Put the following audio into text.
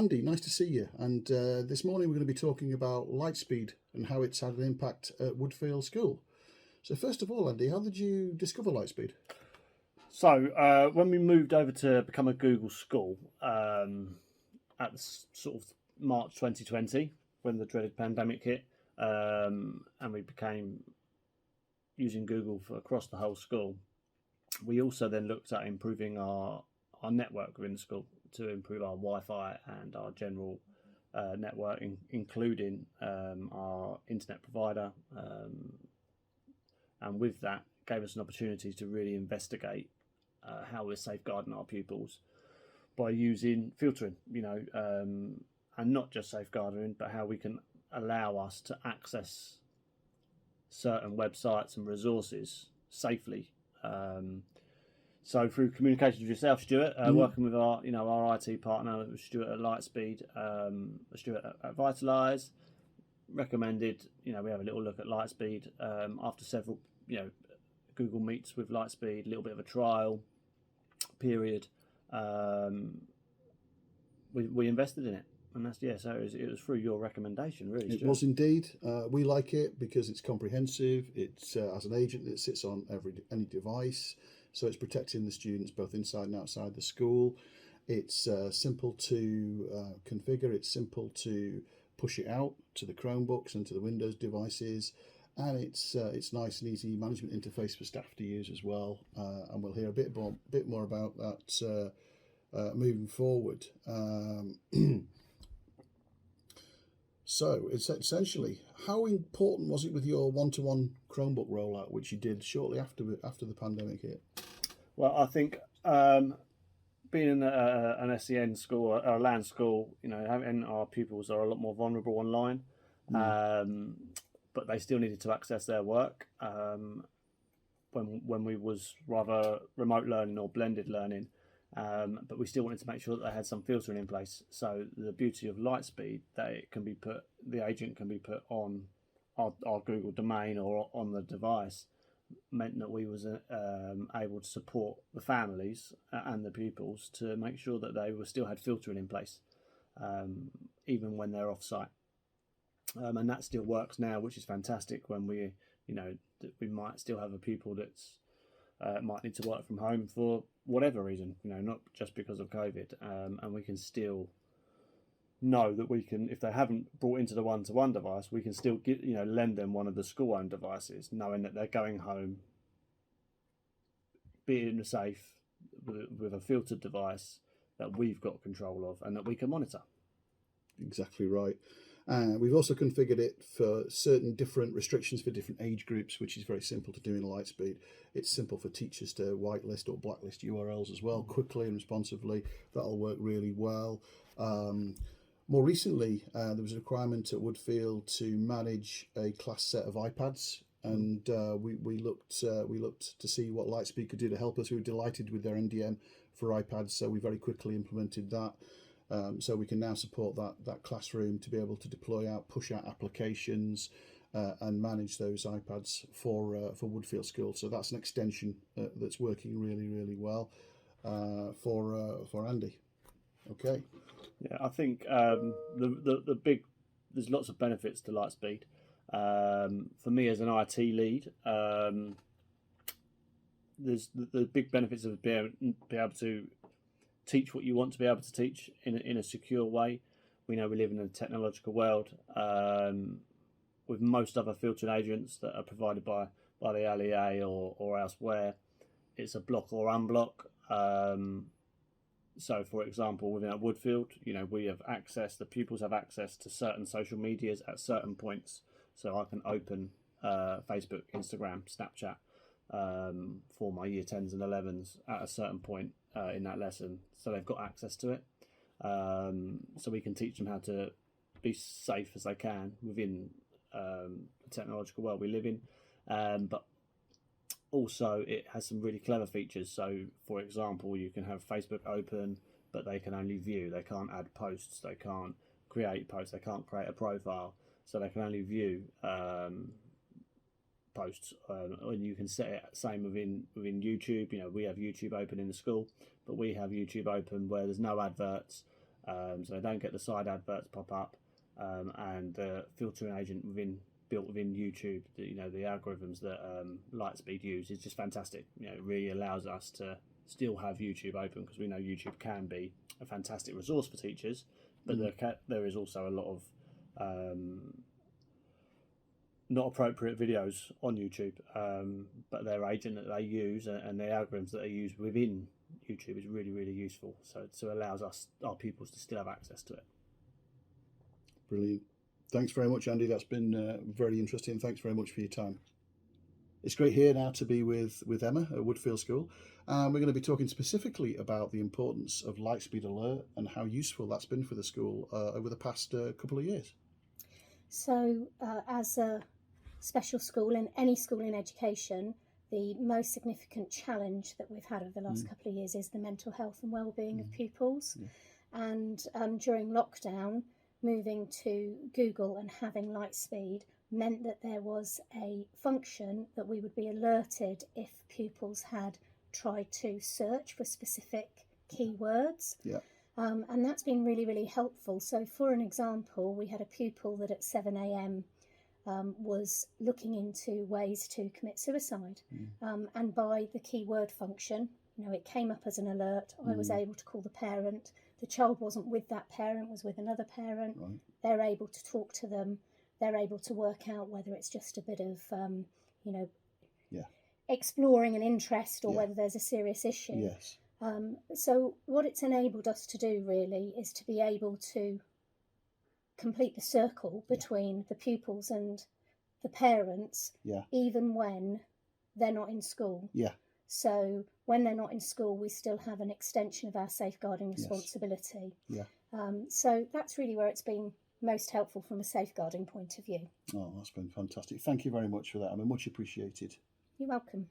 Andy, nice to see you. And this morning we're going to be talking about Lightspeed and how it's had an impact at Woodfield School. So first of all, Andy, how did you discover Lightspeed? So when we moved over to become a Google school at the sort of March 2020, when the dreaded pandemic hit, and we became using Google for across the whole school, we also then looked at improving our network within the school to improve our Wi-Fi and our general network, including our internet provider, and with that gave us an opportunity to really investigate how we're safeguarding our pupils by using filtering, and not just safeguarding, but how we can allow us to access certain websites and resources safely. So through communication with yourself, Stuart, working with our IT partner, Stuart at Lightspeed, Stuart at Vitalize, recommended, we have a little look at Lightspeed after several, Google Meets with Lightspeed, a little bit of a trial period. We invested in it, and so it was through your recommendation, really. It was indeed. We like it because it's comprehensive. It's as an agent that sits on any device, so it's protecting the students both inside and outside the school. It's simple to configure. It's simple to push it out to the Chromebooks and to the Windows devices, and it's nice and easy management interface for staff to use as well. And we'll hear a bit more about that moving forward. So it's essentially, how important was it with your one-to-one Chromebook rollout, which you did shortly after the pandemic hit? Well, I think being in an SEN school or a LAN school, having our pupils are a lot more vulnerable online, but they still needed to access their work when we was rather remote learning or blended learning. But we still wanted to make sure that they had some filtering in place. So the beauty of Lightspeed, that the agent can be put on our Google domain or on the device, meant that we was able to support the families and the pupils to make sure that they still had filtering in place, even when they're off site. And that still works now, which is fantastic. When we might still have a pupil that's might need to work from home for whatever reason, not just because of COVID, and we can still know that we can, if they haven't brought into the one-to-one device, we can still lend them one of the school-owned devices, knowing that they're going home, being safe with a filtered device that we've got control of and that we can monitor. Exactly right. We've also configured it for certain different restrictions for different age groups, which is very simple to do in Lightspeed. It's simple for teachers to whitelist or blacklist URLs as well, quickly and responsively. That'll work really well. More recently, there was a requirement at Woodfield to manage a class set of iPads, and we looked to see what Lightspeed could do to help us. We were delighted with their NDM for iPads, so we very quickly implemented that. So we can now support that classroom to be able to push out applications and manage those iPads for Woodfield School. So that's an extension that's working really, really well for Andy. Okay. Yeah, I think there's lots of benefits to Lightspeed. For me as an IT lead, there's the big benefits of being able to teach what you want to be able to teach in a secure way. We know we live in a technological world, with most other filtering agents that are provided by the LEA or elsewhere. It's a block or unblock. So, for example, within our Woodfield, we have access, the pupils have access to certain social medias at certain points. So I can open Facebook, Instagram, Snapchat for my year 10s and 11s at a certain point in that lesson. So they've got access to it. So we can teach them how to be safe as they can within the technological world we live in. But also it has some really clever features. So for example, you can have Facebook open, but they can only view. They can't add posts. They can't create posts. They can't create a profile. So they can only view posts. And you can set it same within YouTube. We have YouTube open in the school, but we have YouTube open where there's no adverts. so they don't get the side adverts pop up, and the filtering agent built within YouTube, the algorithms that Lightspeed use is just fantastic. It really allows us to still have YouTube open, because we know YouTube can be a fantastic resource for teachers, but there is also a lot of not appropriate videos on YouTube, but their agent that they use and the algorithms that they use within YouTube is really, really useful. So it allows our pupils to still have access to it. Brilliant. Thanks very much, Andy. That's been very interesting. Thanks very much for your time. It's great here now to be with Emma at Woodfield School. We're going to be talking specifically about the importance of Lightspeed Alert and how useful that's been for the school over the past couple of years. So as a special school, and any school in education, the most significant challenge that we've had over the last couple of years is the mental health and well-being of pupils. And during lockdown, moving to Google and having Lightspeed meant that there was a function that we would be alerted if pupils had tried to search for specific keywords. And that's been really, really helpful. So for an example, we had a pupil that at 7 a.m. Was looking into ways to commit suicide. And by the keyword function, it came up as an alert. I was able to call the parent. The child wasn't with that parent, was with another parent. Right. They're able to talk to them. They're able to work out whether it's just a bit of, exploring an interest, or whether there's a serious issue. Yes. So what it's enabled us to do really is to be able to complete the circle between the pupils and the parents, even when they're not in school. So when they're not in school, we still have an extension of our safeguarding responsibility. So that's really where it's been most helpful from a safeguarding point of view. Oh, that's been fantastic. Thank you very much for that. I mean, much appreciated. You're welcome.